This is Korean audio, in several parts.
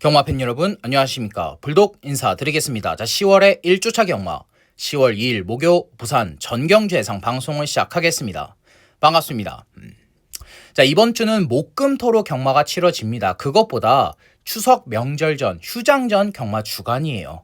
경마팬 여러분 안녕하십니까. 불독 인사드리겠습니다. 자, 10월의 1주차 경마 10월 2일 목요 부산 전경주 예상 방송을 시작하겠습니다. 반갑습니다. 자, 이번 주는 목금토로 경마가 치러집니다. 그것보다 추석 명절 전, 휴장 전 경마 주간이에요.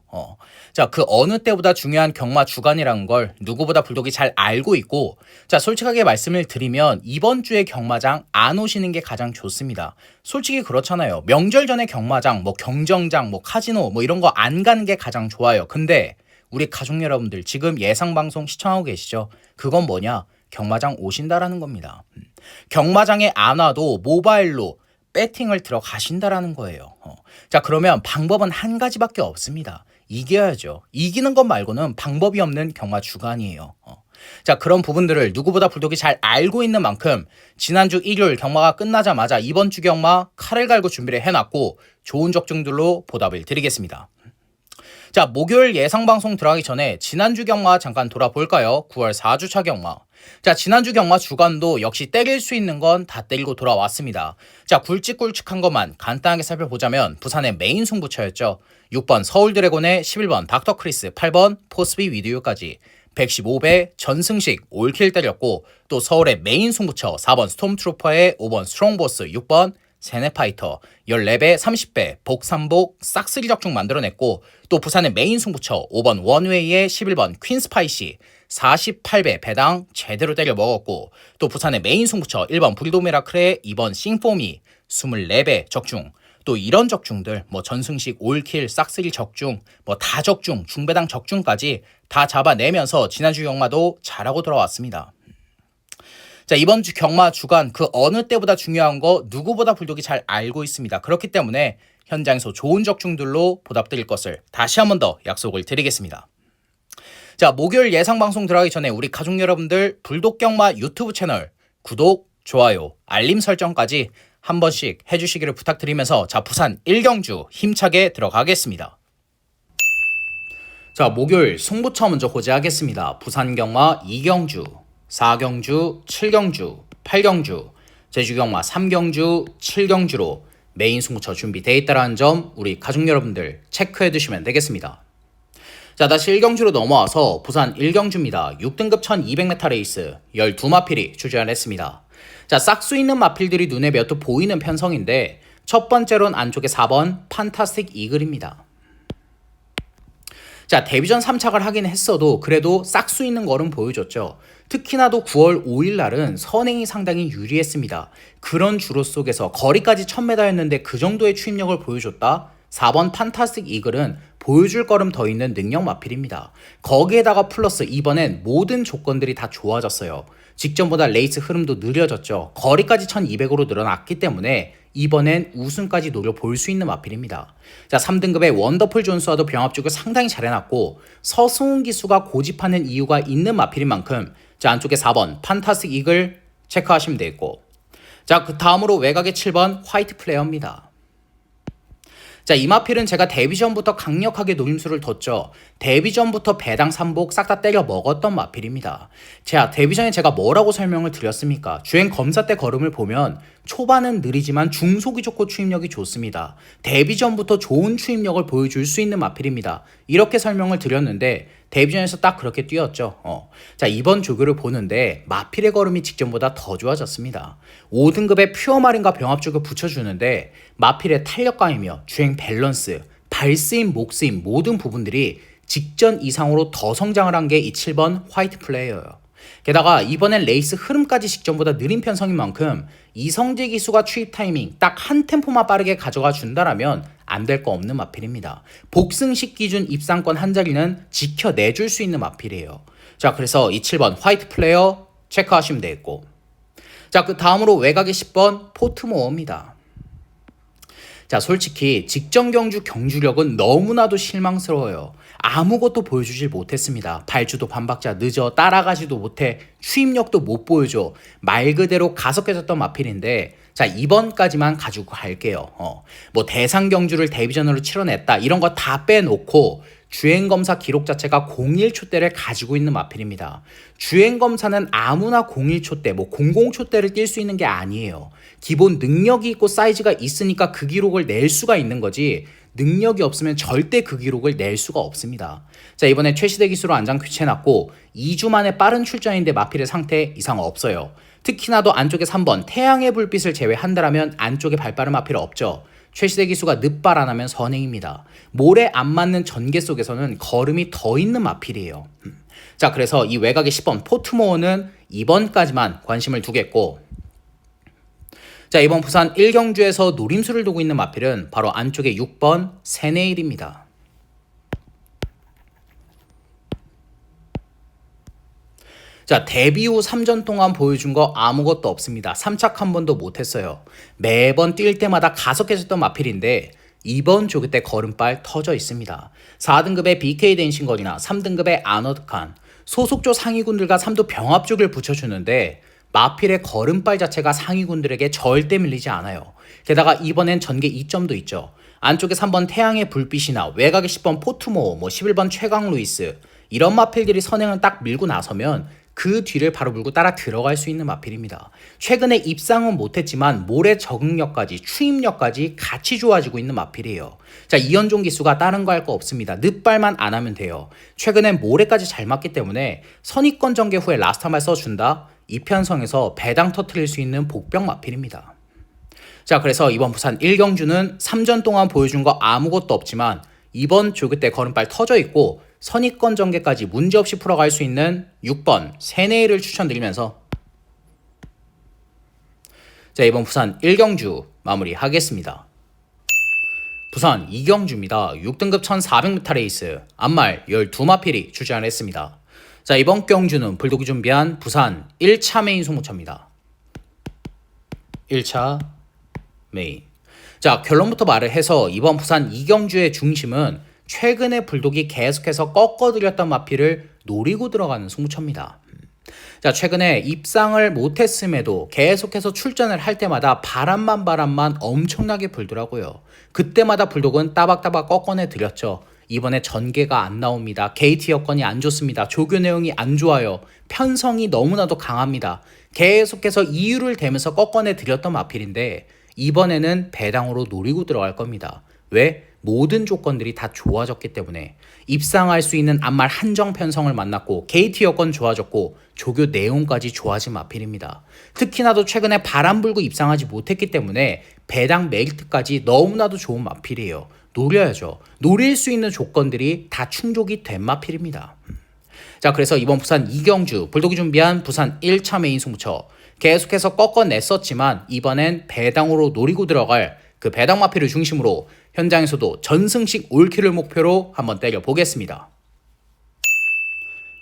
자, 그 어느 때보다 중요한 경마 주간이라는 걸 누구보다 불독이 잘 알고 있고, 자, 솔직하게 말씀을 드리면 이번 주에 경마장 안 오시는 게 가장 좋습니다. 솔직히 그렇잖아요. 명절 전에 경마장, 경정장, 카지노 이런 거 안 가는 게 가장 좋아요. 근데 우리 가족 여러분들 지금 예상 방송 시청하고 계시죠? 그건 뭐냐? 경마장 오신다라는 겁니다. 경마장에 안 와도 모바일로 배팅을 들어가신다라는 거예요. 자, 그러면 방법은 한 가지밖에 없습니다. 이겨야죠. 이기는 것 말고는 방법이 없는 경마 주간이에요. 자, 그런 부분들을 누구보다 불독이 잘 알고 있는 만큼 지난주 일요일 경마가 끝나자마자 이번 주 경마 칼을 갈고 준비를 해놨고 좋은 적중들로 보답을 드리겠습니다. 자, 목요일 예상방송 들어가기 전에 지난주 경마 잠깐 돌아볼까요? 9월 4주차 경마. 자, 지난주 경마 주간도 역시 때릴 수 있는 건 다 때리고 돌아왔습니다. 자, 굵직굵직한 것만 간단하게 살펴보자면 부산의 메인 승부처였죠. 6번 서울드래곤의 11번 닥터크리스, 8번 포스비 위드유까지 115배 전승식 올킬 때렸고, 또 서울의 메인 승부처 4번 스톰트루퍼의 5번 스트롱보스, 6번 세네파이터 14배 30배 복삼복 싹쓸이 적중 만들어냈고, 또 부산의 메인 승부처 5번 원웨이의 11번 퀸스파이시 48배 배당 제대로 때려 먹었고, 또 부산의 메인 승부처 1번 불도미라클의 2번 싱포미 24배 적중, 또 이런 적중들 전승식 올킬 싹쓸이 적중 다 적중 중배당 적중까지 다 잡아내면서 지난주 경마도 잘하고 돌아왔습니다. 자, 이번 주 경마 주간 그 어느 때보다 중요한 거 누구보다 불독이 잘 알고 있습니다. 그렇기 때문에 현장에서 좋은 적중들로 보답드릴 것을 다시 한 번 더 약속을 드리겠습니다. 자, 목요일 예상 방송 들어가기 전에 우리 가족 여러분들 불독 경마 유튜브 채널 구독, 좋아요, 알림 설정까지 한 번씩 해주시기를 부탁드리면서, 자, 부산 1경주 힘차게 들어가겠습니다. 자, 목요일 승부처 먼저 고지하겠습니다. 부산 경마 2경주 4경주, 7경주, 8경주, 제주경마 3경주, 7경주로 메인 승부처 준비되어 있다는 점 우리 가족 여러분들 체크해 두시면 되겠습니다. 자, 다시 1경주로 넘어와서 부산 1경주입니다. 6등급 1200m 레이스 12마필이 출전했습니다. 자, 싹수 있는 마필들이 눈에 몇 도 보이는 편성인데, 첫 번째로는 안쪽에 4번 판타스틱 이글입니다. 자, 데뷔전 3착을 하긴 했어도 그래도 싹수 있는 걸음 보여줬죠. 특히나도 9월 5일 날은 선행이 상당히 유리했습니다. 그런 주로 속에서 거리까지 1000m였는데 그 정도의 추임력을 보여줬다? 4번 판타스틱 이글은 보여줄 걸음 더 있는 능력 마필입니다. 거기에다가 플러스 이번엔 모든 조건들이 다 좋아졌어요. 직전보다 레이스 흐름도 느려졌죠. 거리까지 1200으로 늘어났기 때문에 이번엔 우승까지 노려볼 수 있는 마필입니다. 자, 3등급의 원더풀 존스와도 병합 쪽을 상당히 잘 해놨고, 서승훈 기수가 고집하는 이유가 있는 마필인 만큼, 자, 안쪽에 4번 판타스틱 이글 체크하시면 되겠고, 자, 그 다음으로 외곽의 7번 화이트 플레이어입니다. 자, 이 마필은 제가 데뷔전부터 강력하게 노림수를 뒀죠. 데뷔전부터 배당 3복 싹 다 때려 먹었던 마필입니다. 자, 데뷔전에 제가 뭐라고 설명을 드렸습니까? 주행 검사 때 걸음을 보면 초반은 느리지만 중속이 좋고 추임력이 좋습니다. 데뷔전부터 좋은 추임력을 보여줄 수 있는 마필입니다. 이렇게 설명을 드렸는데 데뷔전에서 딱 그렇게 뛰었죠. 자, 이번 조교를 보는데 마필의 걸음이 직전보다 더 좋아졌습니다. 5등급의 퓨어마린과 병합쪽을 붙여주는데 마필의 탄력감이며 주행 밸런스, 발스임, 목스임 모든 부분들이 직전 이상으로 더 성장을 한 게 이 7번 화이트 플레이어예요. 게다가 이번엔 레이스 흐름까지 직전보다 느린 편성인 만큼 이성재 기수가 추입 타이밍 딱 한 템포만 빠르게 가져가 준다라면 안 될 거 없는 마필입니다. 복승식 기준 입상권 한 자리는 지켜내줄 수 있는 마필이에요. 자, 그래서 이 7번 화이트 플레이어 체크하시면 되겠고, 자, 그 다음으로 외곽의 10번 포트모어입니다. 자, 솔직히 직전 경주 경주력은 너무나도 실망스러워요. 아무것도 보여주질 못했습니다. 발주도 반박자 늦어, 따라가지도 못해, 추임력도 못 보여줘. 말 그대로 가속해졌던 마필인데, 자, 이번까지만 가지고 갈게요. 대상 경주를 데뷔전으로 치러냈다 이런 거 다 빼놓고 주행검사 기록 자체가 01초대를 가지고 있는 마필입니다. 주행검사는 아무나 01초대, 00초대를 뛸 수 있는 게 아니에요. 기본 능력이 있고 사이즈가 있으니까 그 기록을 낼 수가 있는 거지, 능력이 없으면 절대 그 기록을 낼 수가 없습니다. 자, 이번에 최시대 기수로 안장 교체해놨고 2주 만에 빠른 출전인데 마필의 상태 이상 없어요. 특히나도 안쪽에 3번 태양의 불빛을 제외한다면 안쪽에 발빠른 마필 없죠. 최시대 기수가 늦발 안 하면 선행입니다. 모래 안 맞는 전개 속에서는 걸음이 더 있는 마필이에요. 자, 그래서 이 외곽의 10번 포트모어는 2번까지만 관심을 두겠고, 자, 이번 부산 1경주에서 노림수를 두고 있는 마필은 바로 안쪽에 6번 세네일입니다. 자, 데뷔 후 3전 동안 보여준 거 아무것도 없습니다. 3착 한 번도 못했어요. 매번 뛸 때마다 가속해졌던 마필인데 이번 조교 때 걸음발 터져 있습니다. 4등급의 BK 댄싱걸이나 3등급의 아너드칸, 소속조 상위군들과 3도 병합쪽을 붙여주는데 마필의 걸음발 자체가 상위군들에게 절대 밀리지 않아요. 게다가 이번엔 전개 2점도 있죠. 안쪽에 3번 태양의 불빛이나 외곽에 10번 포트모어, 11번 최강 루이스, 이런 마필들이 선행을 딱 밀고 나서면 그 뒤를 바로 물고 따라 들어갈 수 있는 마필입니다. 최근에 입상은 못했지만 모래 적응력까지 추임력까지 같이 좋아지고 있는 마필이에요. 자, 이연종 기수가 다른 거 할 거 없습니다. 늦발만 안 하면 돼요. 최근엔 모래까지 잘 맞기 때문에 선입권 전개 후에 라스트 한 발 써준다? 이 편성에서 배당 터트릴 수 있는 복병 마필입니다. 자, 그래서 이번 부산 1경주는 3전 동안 보여준 거 아무것도 없지만 이번 조교 때 걸음발 터져 있고 선입권 전개까지 문제없이 풀어갈 수 있는 6번 세네일을 추천드리면서, 자, 이번 부산 1경주 마무리하겠습니다. 부산 2경주입니다. 6등급 1400m 레이스 암말 12마필이 출전을 했습니다. 자, 이번 경주는 불독이 준비한 부산 1차 메인 송무차입니다. 1차 메인. 자, 결론부터 말을 해서 이번 부산 2경주의 중심은 최근에 불독이 계속해서 꺾어들였던 마필을 노리고 들어가는 송무차입니다. 자, 최근에 입상을 못했음에도 계속해서 출전을 할 때마다 바람만 엄청나게 불더라고요. 그때마다 불독은 따박따박 꺾어내 드렸죠. 이번에 전개가 안 나옵니다. 게이트 여건이 안 좋습니다. 조교 내용이 안 좋아요. 편성이 너무나도 강합니다. 계속해서 이유를 대면서 꺾어내 드렸던 마필인데 이번에는 배당으로 노리고 들어갈 겁니다. 왜? 모든 조건들이 다 좋아졌기 때문에 입상할 수 있는 암말 한정 편성을 만났고 게이트 여건 좋아졌고 조교 내용까지 좋아진 마필입니다. 특히나도 최근에 바람 불고 입상하지 못했기 때문에 배당 메리트까지 너무나도 좋은 마필이에요. 노려야죠. 노릴 수 있는 조건들이 다 충족이 된 마필입니다. 자, 그래서 이번 부산 2경주 불독이 준비한 부산 1차 메인 송무처 계속해서 꺾어냈었지만 이번엔 배당으로 노리고 들어갈 그 배당 마필을 중심으로 현장에서도 전승식 올킬을 목표로 한번 때려보겠습니다.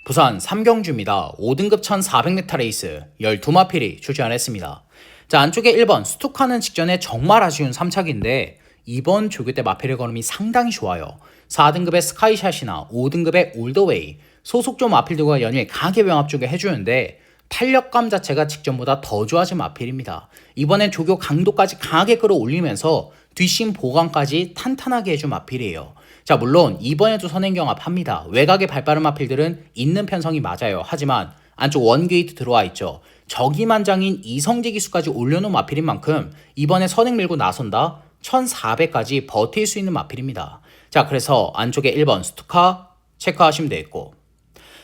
부산 3경주입니다. 5등급 1400m 레이스 12마필이 출전했습니다. 자, 안쪽에 1번 스툭하는 직전에 정말 아쉬운 3착인데 이번 조교 때 마필의 걸음이 상당히 좋아요. 4등급의 스카이샷이나 5등급의 올더웨이, 소속조 마필들과 연일 강하게 병합 쪽에 해주는데 탄력감 자체가 직전보다 더 좋아진 마필입니다. 이번엔 조교 강도까지 강하게 끌어올리면서 뒷심 보강까지 탄탄하게 해준 마필이에요. 자, 물론 이번에도 선행 경합합니다. 외곽의 발빠른 마필들은 있는 편성이 맞아요. 하지만 안쪽 원게이트 들어와 있죠. 저기만장인 이성재 기수까지 올려놓은 마필인 만큼 이번에 선행 밀고 나선다 1400까지 버틸 수 있는 마필입니다. 자, 그래서 안쪽에 1번 스투카 체크하시면 되겠고,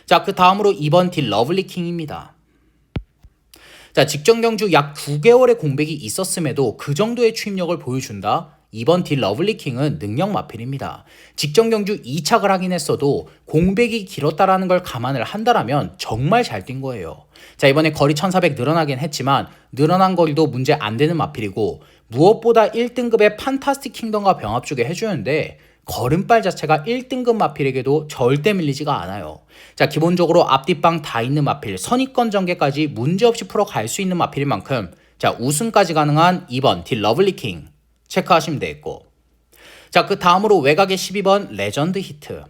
자, 그 다음으로 2번 딜 러블리킹입니다. 자, 직전 경주 약 9개월의 공백이 있었음에도 그 정도의 추임력을 보여준다? 이번 딜 러블리킹은 능력 마필입니다. 직전 경주 2착을 하긴 했어도 공백이 길었다라는 걸 감안을 한다라면 정말 잘 뛴 거예요. 자, 이번에 거리 1400 늘어나긴 했지만 늘어난 거리도 문제 안 되는 마필이고 무엇보다 1등급의 판타스틱 킹덤과 병합 쪽에 해주는데 걸음발 자체가 1등급 마필에게도 절대 밀리지가 않아요. 자, 기본적으로 앞뒷방 다 있는 마필, 선입권 전개까지 문제없이 풀어갈 수 있는 마필인 만큼 자, 우승까지 가능한 2번 딜 러블리킹 체크하시면 되겠고, 자, 그 다음으로 외곽의 12번 레전드 히트.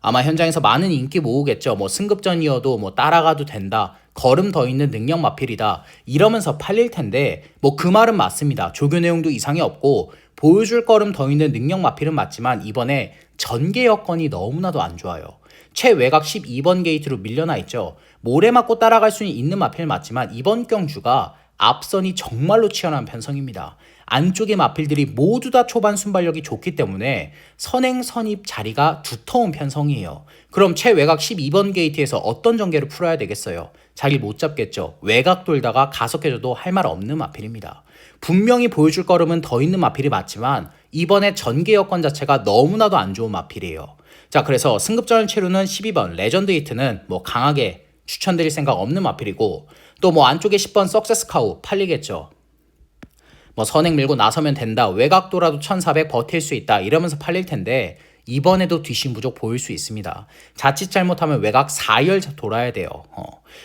아마 현장에서 많은 인기 모으겠죠. 승급전이어도 따라가도 된다, 걸음 더 있는 능력 마필이다 이러면서 팔릴 텐데 그 말은 맞습니다. 조교 내용도 이상이 없고 보여줄 걸음 더 있는 능력 마필은 맞지만 이번에 전개 여건이 너무나도 안 좋아요. 최외곽 12번 게이트로 밀려나 있죠. 모래 맞고 따라갈 수 있는 마필 맞지만 이번 경주가 앞선이 정말로 치열한 편성입니다. 안쪽의 마필들이 모두 다 초반 순발력이 좋기 때문에 선행 선입 자리가 두터운 편성이에요. 그럼 최외곽 12번 게이트에서 어떤 전개를 풀어야 되겠어요? 자리 못 잡겠죠. 외곽 돌다가 가속해줘도 할 말 없는 마필입니다. 분명히 보여줄 걸음은 더 있는 마필이 맞지만 이번에 전개 여건 자체가 너무나도 안 좋은 마필이에요. 자, 그래서 승급전 체류는 12번 레전드 히트는 강하게 추천드릴 생각 없는 마필이고, 또 안쪽에 10번 석세스 카우 팔리겠죠. 선행 밀고 나서면 된다, 외곽도라도 1400 버틸 수 있다 이러면서 팔릴 텐데 이번에도 뒷심 부족 보일 수 있습니다. 자칫 잘못하면 외곽 4열 돌아야 돼요.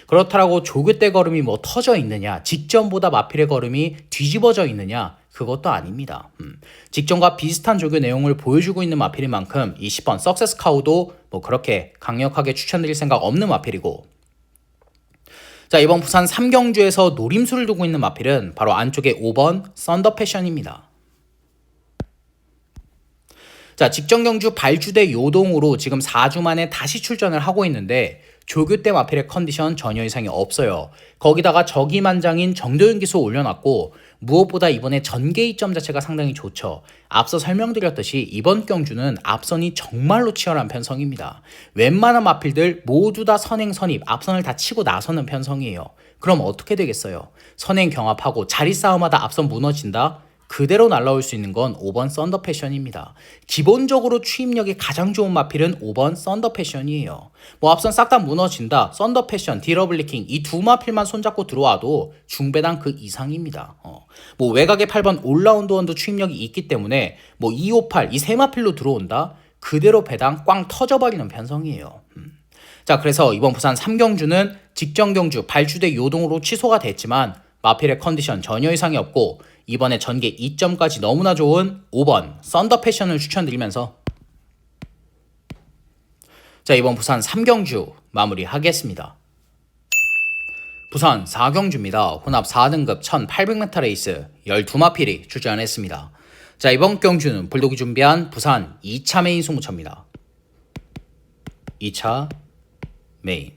그렇다고 조교 때 걸음이 터져 있느냐, 직전보다 마필의 걸음이 뒤집어져 있느냐, 그것도 아닙니다. 직전과 비슷한 조교 내용을 보여주고 있는 마필인 만큼 이 10번 석세스 카우도 그렇게 강력하게 추천드릴 생각 없는 마필이고, 자, 이번 부산 3경주에서 노림수를 두고 있는 마필은 바로 안쪽에 5번 썬더 패션입니다. 자, 직전 경주 발주대 요동으로 지금 4주 만에 다시 출전을 하고 있는데 조교 때 마필의 컨디션 전혀 이상이 없어요. 거기다가 저기만장인 정도윤 기수 올려놨고, 무엇보다 이번에 전개 이점 자체가 상당히 좋죠. 앞서 설명드렸듯이 이번 경주는 앞선이 정말로 치열한 편성입니다. 웬만한 마필들 모두 다 선행 선입 앞선을 다 치고 나서는 편성이에요. 그럼 어떻게 되겠어요? 선행 경합하고 자리 싸움하다 앞선 무너진다? 그대로 날라올 수 있는 건 5번 썬더 패션입니다. 기본적으로 추임력이 가장 좋은 마필은 5번 썬더 패션이에요. 앞선 싹 다 무너진다, 썬더 패션, 디러블리킹 이 두 마필만 손잡고 들어와도 중배당 그 이상입니다. 외곽에 8번 올라운드원도 추임력이 있기 때문에 258 이 세 마필로 들어온다? 그대로 배당 꽝 터져버리는 편성이에요. 자, 그래서 이번 부산 3경주는 직전 경주 발주대 요동으로 취소가 됐지만 마필의 컨디션 전혀 이상이 없고 이번에 전개 2점까지 너무나 좋은 5번 썬더 패션을 추천드리면서, 자, 이번 부산 3경주 마무리하겠습니다. 부산 4경주입니다. 혼합 4등급 1800m 레이스 12마필이 출전했습니다. 자, 이번 경주는 불독이 준비한 부산 2차 메인 승부처입니다. 2차 메인.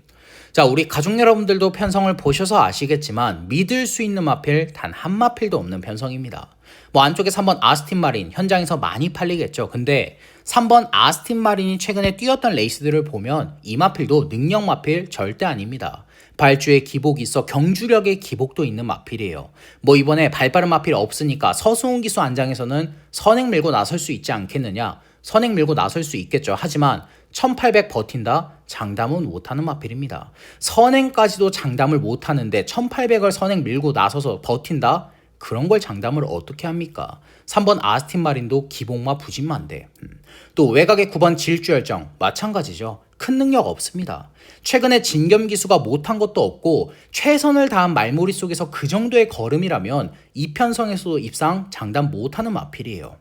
자, 우리 가족 여러분들도 편성을 보셔서 아시겠지만 믿을 수 있는 마필 단 한 마필도 없는 편성입니다. 안쪽에 3번 아스틴 마린 현장에서 많이 팔리겠죠. 근데 3번 아스틴 마린이 최근에 뛰었던 레이스들을 보면 이 마필도 능력 마필 절대 아닙니다. 발주에 기복이 있어 경주력에 기복도 있는 마필이에요. 이번에 발빠른 마필 없으니까 서승훈 기수 안장에서는 선행 밀고 나설 수 있지 않겠느냐. 선행 밀고 나설 수 있겠죠. 하지만 1800 버틴다? 장담은 못하는 마필입니다. 선행까지도 장담을 못하는데 1800을 선행 밀고 나서서 버틴다? 그런 걸 장담을 어떻게 합니까? 3번 아스틴 마린도 기복마 부진만데. 또 외곽의 9번 질주열정 마찬가지죠. 큰 능력 없습니다. 최근에 진겸 기수가 못한 것도 없고 최선을 다한 말몰이 속에서 그 정도의 걸음이라면 이 편성에서도 입상 장담 못하는 마필이에요.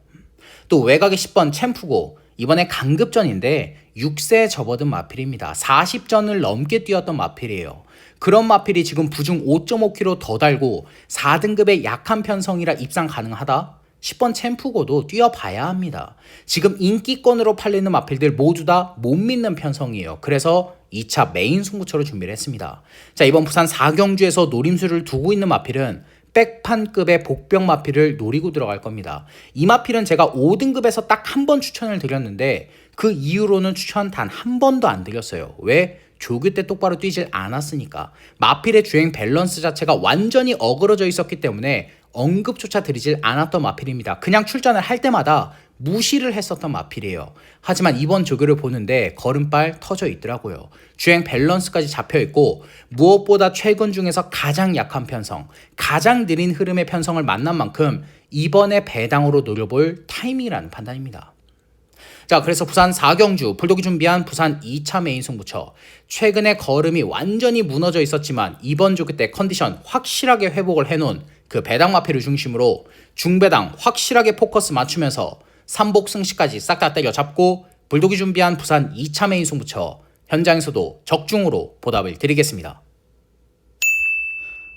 또 외곽의 10번 챔프고 이번에 강급전인데 6세에 접어든 마필입니다. 40전을 넘게 뛰었던 마필이에요. 그런 마필이 지금 부중 5.5kg 더 달고 4등급의 약한 편성이라 입상 가능하다? 10번 챔프고도 뛰어봐야 합니다. 지금 인기권으로 팔리는 마필들 모두 다 못 믿는 편성이에요. 그래서 2차 메인 승부처로 준비를 했습니다. 자, 이번 부산 4경주에서 노림수를 두고 있는 마필은 백판급의 복병 마필을 노리고 들어갈 겁니다. 이 마필은 제가 5등급에서 딱 한 번 추천을 드렸는데 그 이후로는 추천 단 한 번도 안 드렸어요. 왜? 조교 때 똑바로 뛰질 않았으니까. 마필의 주행 밸런스 자체가 완전히 어그러져 있었기 때문에 언급조차 드리질 않았던 마필입니다. 그냥 출전을 할 때마다 무시를 했었던 마필이에요. 하지만 이번 조교를 보는데 걸음발 터져 있더라고요. 주행 밸런스까지 잡혀 있고 무엇보다 최근 중에서 가장 약한 편성, 가장 느린 흐름의 편성을 만난 만큼 이번에 배당으로 노려볼 타이밍이라는 판단입니다. 자, 그래서 부산 4경주 불독이 준비한 부산 2차 메인 승부처. 최근에 걸음이 완전히 무너져 있었지만 이번 조교 때 컨디션 확실하게 회복을 해놓은 그 배당 마필을 중심으로 중배당 확실하게 포커스 맞추면서 삼복 승시까지 싹 다 때려잡고 불독이 준비한 부산 2차 메인 승부처 현장에서도 적중으로 보답을 드리겠습니다.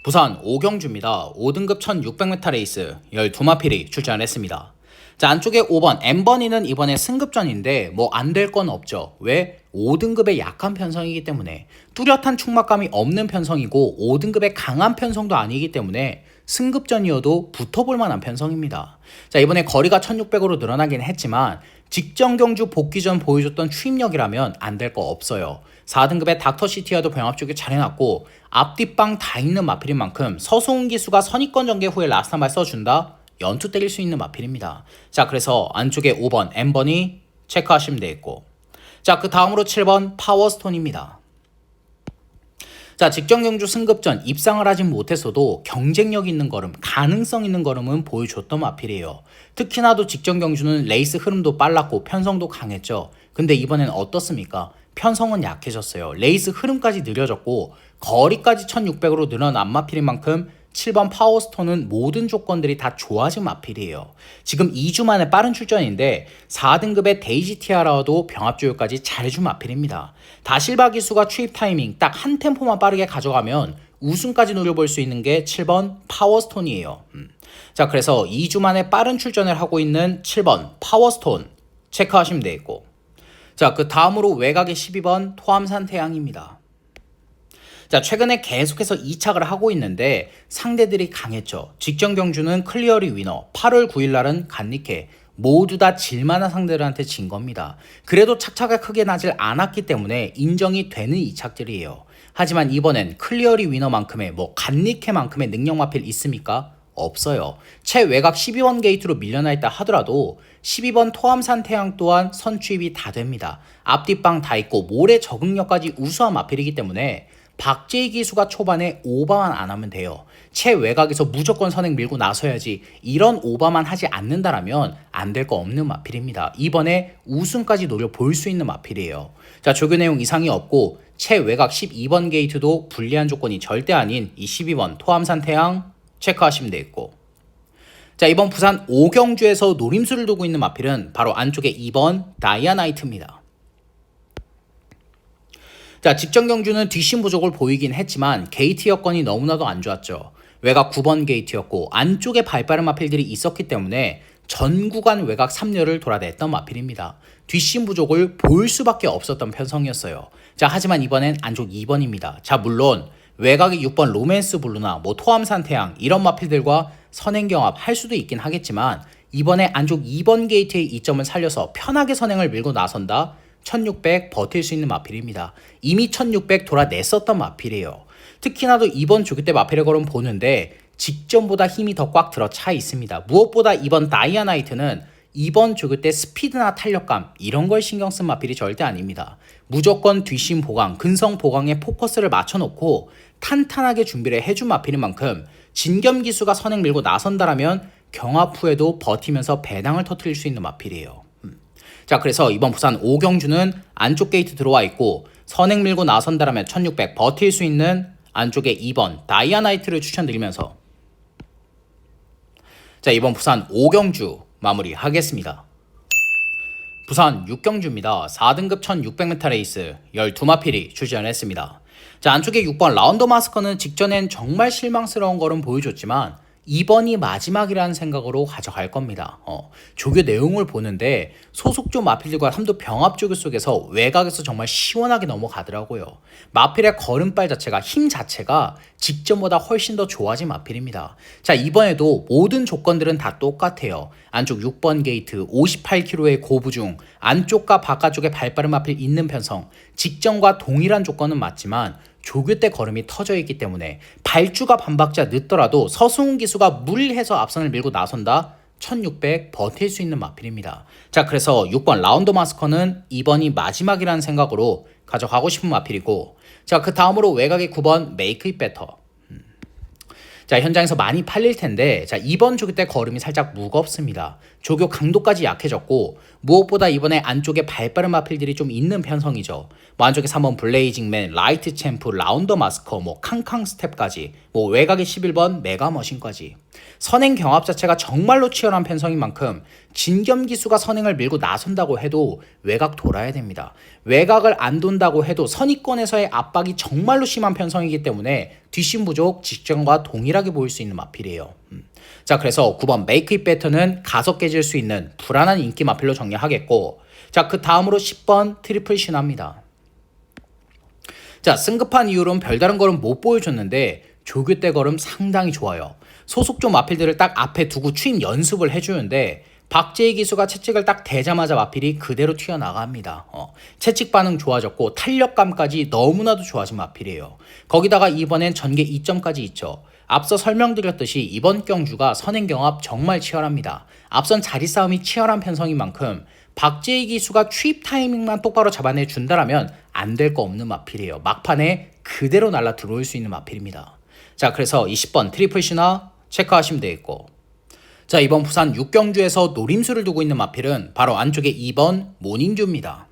부산 5경주입니다. 5등급 1600m 레이스 12마필이 출전했습니다. 자, 안쪽에 5번 엠버니는 이번에 승급전인데 뭐 안 될 건 없죠. 왜? 5등급의 약한 편성이기 때문에 뚜렷한 충막감이 없는 편성이고 5등급의 강한 편성도 아니기 때문에 승급전이어도 붙어볼 만한 편성입니다. 자, 이번에 거리가 1600으로 늘어나긴 했지만 직전 경주 복귀 전 보여줬던 추임력이라면 안 될 거 없어요. 4등급의 닥터시티와도 병합 쪽에 잘 해놨고 앞뒷방 다 있는 마필인 만큼 서수훈 기수가 선입권 전개 후에 라스트 한 발 써준다? 연투 때릴 수 있는 마필입니다. 자, 그래서 안쪽에 5번 엠버니 체크하시면 되겠고, 자, 그 다음으로 7번 파워스톤입니다. 자, 직전 경주 승급전 입상을 하진 못했어도 경쟁력 있는 걸음, 가능성 있는 걸음은 보여줬던 마필이에요. 특히나도 직전 경주는 레이스 흐름도 빨랐고 편성도 강했죠. 근데 이번엔 어떻습니까? 편성은 약해졌어요. 레이스 흐름까지 느려졌고 거리까지 1600으로 늘어난 마필인 만큼 7번 파워스톤은 모든 조건들이 다 좋아진 마필이에요. 지금 2주 만에 빠른 출전인데 4등급의 데이지 티아라도 병합 조율까지 잘해준 마필입니다. 다실바 기수가 추입 타이밍 딱 한 템포만 빠르게 가져가면 우승까지 노려볼 수 있는 게 7번 파워스톤이에요. 자, 그래서 2주 만에 빠른 출전을 하고 있는 7번 파워스톤 체크하시면 되겠고, 자, 그 다음으로 외곽의 12번 토암산 태양입니다. 자, 최근에 계속해서 이착을 하고 있는데 상대들이 강했죠. 직전 경주는 클리어리 위너, 8월 9일 날은 간니케, 모두 다 질만한 상대들한테 진 겁니다. 그래도 착착을 크게 나질 않았기 때문에 인정이 되는 이착들이에요. 하지만 이번엔 클리어리 위너만큼의 간니케만큼의 능력 마필 있습니까? 없어요. 최외곽 12번 게이트로 밀려나 있다 하더라도 12번 토암산 태양 또한 선취입이 다 됩니다. 앞뒷방 다 있고 모래 적응력까지 우수한 마필이기 때문에 박재희 기수가 초반에 오버만 안 하면 돼요. 최외곽에서 무조건 선행 밀고 나서야지, 이런 오버만 하지 않는다라면 안 될 거 없는 마필입니다. 이번에 우승까지 노려볼 수 있는 마필이에요. 자, 조교 내용 이상이 없고 최외곽 12번 게이트도 불리한 조건이 절대 아닌 이 12번 토암산 태양 체크하시면 되겠고, 자, 이번 부산 5경주에서 노림수를 두고 있는 마필은 바로 안쪽에 2번 다이아나이트입니다. 자, 직전 경주는 뒷심 부족을 보이긴 했지만 게이트 여건이 너무나도 안 좋았죠. 외곽 9번 게이트였고 안쪽에 발빠른 마필들이 있었기 때문에 전 구간 외곽 3렬을 돌아냈던 마필입니다. 뒷심 부족을 보일 수밖에 없었던 편성이었어요. 자, 하지만 이번엔 안쪽 2번입니다. 자, 물론 외곽의 6번 로맨스 블루나 토암산 태양 이런 마필들과 선행 경합 할 수도 있긴 하겠지만 이번에 안쪽 2번 게이트의 이점을 살려서 편하게 선행을 밀고 나선다? 1600 버틸 수 있는 마필입니다. 이미 1600 돌아냈었던 마필이에요. 특히나도 이번 조교 때 마필의 걸음 보는데 직전보다 힘이 더 꽉 들어 차 있습니다. 무엇보다 이번 다이아나이트는 이번 조교 때 스피드나 탄력감 이런 걸 신경 쓴 마필이 절대 아닙니다. 무조건 뒷심 보강, 근성 보강에 포커스를 맞춰놓고 탄탄하게 준비를 해준 마필인 만큼 진겸 기수가 선행 밀고 나선다라면 경합 후에도 버티면서 배당을 터뜨릴 수 있는 마필이에요. 자, 그래서 이번 부산 5경주는 안쪽 게이트 들어와 있고 선행 밀고 나선다라면 1600 버틸 수 있는 안쪽에 2번 다이아나이트를 추천드리면서, 자, 이번 부산 5경주 마무리하겠습니다. 부산 6경주입니다. 4등급 1600m 레이스 12마필이 출전했습니다. 자, 안쪽에 6번 라운더 마스커는 직전엔 정말 실망스러운 걸음 보여줬지만 이번이 마지막이라는 생각으로 가져갈 겁니다. 조교 내용을 보는데 소속조 마필들과 삼도 병합 조교 속에서 외곽에서 정말 시원하게 넘어가더라고요. 마필의 걸음발 자체가, 힘 자체가 직전보다 훨씬 더 좋아진 마필입니다. 자, 이번에도 모든 조건들은 다 똑같아요. 안쪽 6번 게이트, 58km의 고부중, 안쪽과 바깥쪽에 발빠른 마필 있는 편성, 직전과 동일한 조건은 맞지만 조교 때 걸음이 터져 있기 때문에 발주가 반박자 늦더라도 서승훈 기수가 무리해서 앞선을 밀고 나선다? 1600 버틸 수 있는 마필입니다. 자, 그래서 6번 라운더 마스커는 이번이 마지막이라는 생각으로 가져가고 싶은 마필이고, 자, 그 다음으로 외곽의 9번 메이크 잇 베터. 자, 현장에서 많이 팔릴 텐데, 자, 이번 조교 때 걸음이 살짝 무겁습니다. 조교 강도까지 약해졌고 무엇보다 이번에 안쪽에 발빠른 마필들이 좀 있는 편성이죠. 안쪽에 3번 블레이징맨, 라이트 챔프, 라운더 마스커, 캉캉 스텝까지, 외곽의 11번 메가 머신까지. 선행 경합 자체가 정말로 치열한 편성인 만큼 진겸 기수가 선행을 밀고 나선다고 해도 외곽 돌아야 됩니다. 외곽을 안 돈다고 해도 선입권에서의 압박이 정말로 심한 편성이기 때문에 뒷심 부족 직전과 동일하게 보일 수 있는 마필이에요. 자, 그래서 9번 Make It Better는 가속 깨질 수 있는 불안한 인기 마필로 정리하겠고, 자, 그 다음으로 10번 트리플 신화입니다. 자, 승급한 이후로는 별다른 걸음 못 보여줬는데 조교 때 걸음 상당히 좋아요. 소속조 마필들을 딱 앞에 두고 추임 연습을 해주는데 박재희 기수가 채찍을 딱 대자마자 마필이 그대로 튀어나갑니다. 채찍 반응 좋아졌고 탄력감까지 너무나도 좋아진 마필이에요. 거기다가 이번엔 전개 2점까지 있죠. 앞서 설명드렸듯이 이번 경주가 선행경합 정말 치열합니다. 앞선 자리 싸움이 치열한 편성인 만큼 박재희 기수가 취입 타이밍만 똑바로 잡아내 준다라면 안 될 거 없는 마필이에요. 막판에 그대로 날라 들어올 수 있는 마필입니다. 자, 그래서 20번 트리플 신화 체크하시면 되겠고, 자, 이번 부산 6경주에서 노림수를 두고 있는 마필은 바로 안쪽에 2번 모닝주입니다.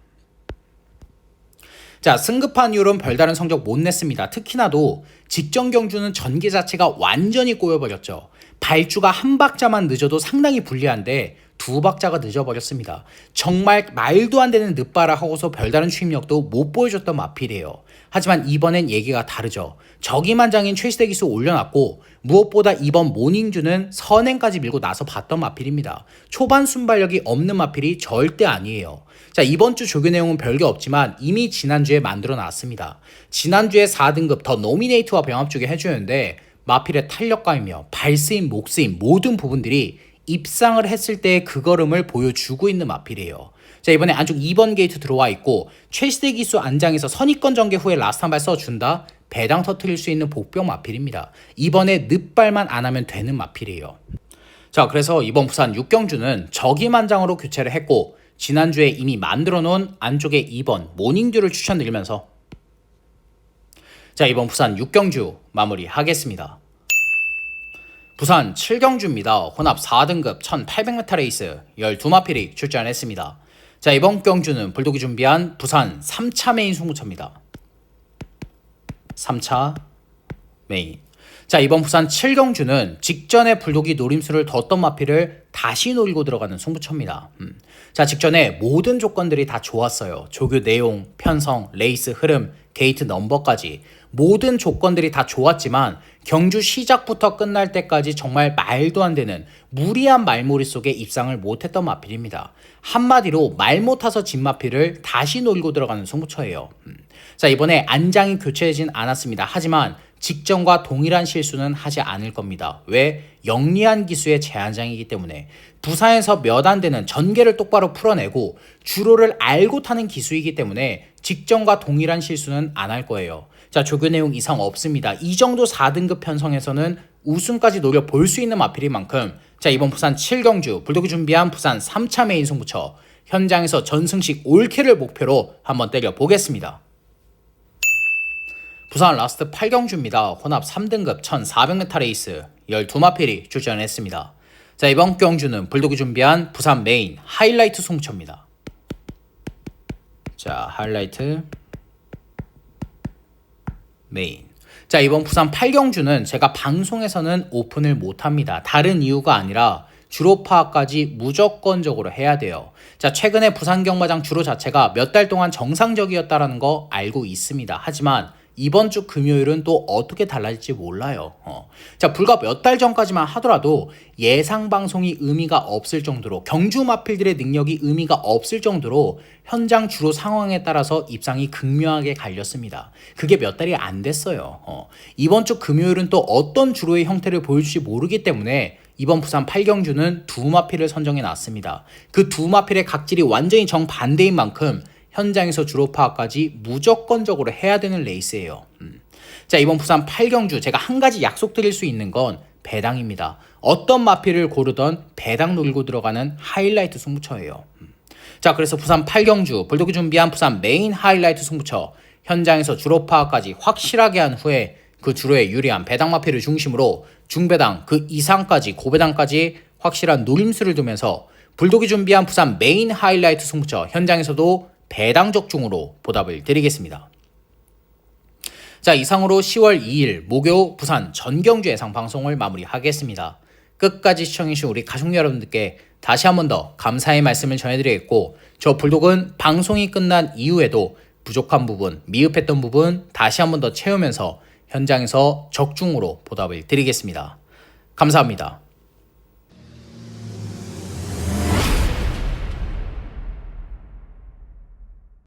자, 승급한 이후로는 별다른 성적 못 냈습니다. 특히나도 직전 경주는 전개 자체가 완전히 꼬여버렸죠. 발주가 한 박자만 늦어도 상당히 불리한데 두 박자가 늦어버렸습니다. 정말 말도 안 되는 늦바라 하고서 별다른 추임력도 못 보여줬던 마필이에요. 하지만 이번엔 얘기가 다르죠. 저기만장인 최시대 기수 올려놨고 무엇보다 이번 모닝주는 선행까지 밀고 나서 봤던 마필입니다. 초반 순발력이 없는 마필이 절대 아니에요. 자, 이번 주 조교 내용은 별게 없지만 이미 지난주에 만들어 놨습니다. 지난주에 4등급 더 노미네이트와 병합 주게 해주는데 마필의 탄력감이며 발스임, 목스임 모든 부분들이 입상을 했을 때의 그 걸음을 보여주고 있는 마필이에요. 자, 이번에 안쪽 2번 게이트 들어와 있고 최시대 기수 안장에서 선입권 전개 후에 라스트 한 발 써준다. 배당 터트릴 수 있는 복병 마필입니다. 이번에 늦발만 안 하면 되는 마필이에요. 자, 그래서 이번 부산 6경주는 저기만장으로 교체를 했고 지난주에 이미 만들어 놓은 안쪽에 2번 모닝듀를 추천드리면서 자, 이번 부산 6경주 마무리하겠습니다. 부산 7경주입니다. 혼합 4등급 1800m 레이스 12마필이 출전했습니다. 자, 이번 경주는 불독이 준비한 부산 3차 메인 승부처입니다. 3차 메인. 자, 이번 부산 7경주는 직전에 불독이 노림수를 뒀던 마필을 다시 노리고 들어가는 승부처입니다. 자, 직전에 모든 조건들이 다 좋았어요. 조교 내용, 편성, 레이스 흐름, 게이트 넘버까지 모든 조건들이 다 좋았지만 경주 시작부터 끝날 때까지 정말 말도 안 되는 무리한 말몰이 속에 입상을 못했던 마필입니다. 한마디로 말 못타서 진 마필을 다시 노리고 들어가는 승부처예요. 자, 이번에 안장이 교체되진 않았습니다. 하지만 직전과 동일한 실수는 하지 않을 겁니다. 왜? 영리한 기수의 제한장이기 때문에. 부산에서 몇 안 되는 전개를 똑바로 풀어내고 주로를 알고 타는 기수이기 때문에 직전과 동일한 실수는 안 할 거예요. 자, 조교 내용 이상 없습니다. 이 정도 4등급 편성에서는 우승까지 노려볼 수 있는 마필인 만큼 자, 이번 부산 7경주 불독이 준비한 부산 3차 메인 승부처 현장에서 전승식 올킬을 목표로 한번 때려보겠습니다. 부산 라스트 8경주입니다. 혼합 3등급 1400m 레이스 12마필이 출전했습니다. 자, 이번 경주는 불독이 준비한 부산 메인 하이라이트 승부처입니다. 자, 하이라이트 메인. 자, 이번 부산 8경주는 제가 방송에서는 오픈을 못합니다. 다른 이유가 아니라 주로 파악까지 무조건적으로 해야 돼요. 자, 최근에 부산 경마장 주로 자체가 몇 달 동안 정상적이었다라는 거 알고 있습니다. 하지만 이번 주 금요일은 또 어떻게 달라질지 몰라요. 자, 불과 몇 달 전까지만 하더라도 예상 방송이 의미가 없을 정도로 경주 마필들의 능력이 의미가 없을 정도로 현장 주로 상황에 따라서 입상이 극명하게 갈렸습니다. 그게 몇 달이 안 됐어요. 이번 주 금요일은 또 어떤 주로의 형태를 보여줄지 모르기 때문에 이번 부산 8경주는 두 마필을 선정해 놨습니다. 그 두 마필의 각질이 완전히 정반대인 만큼 현장에서 주로 파악까지 무조건적으로 해야 되는 레이스예요. 자, 이번 부산 8경주 제가 한 가지 약속드릴 수 있는 건 배당입니다. 어떤 마필을 고르던 배당 노리고 들어가는 하이라이트 승부처예요. 자, 그래서 부산 8경주 불독이 준비한 부산 메인 하이라이트 승부처 현장에서 주로 파악까지 확실하게 한 후에 그 주로에 유리한 배당 마필을 중심으로 중배당 그 이상까지 고배당까지 확실한 노림수를 두면서 불독이 준비한 부산 메인 하이라이트 승부처 현장에서도 배당 적중으로 보답을 드리겠습니다. 자, 이상으로 10월 2일 목요 부산 전경주 예상 방송을 마무리하겠습니다. 끝까지 시청해주신 우리 가족 여러분들께 다시 한 번 더 감사의 말씀을 전해드리겠고 저 불독은 방송이 끝난 이후에도 부족한 부분, 미흡했던 부분 다시 한 번 더 채우면서 현장에서 적중으로 보답을 드리겠습니다. 감사합니다.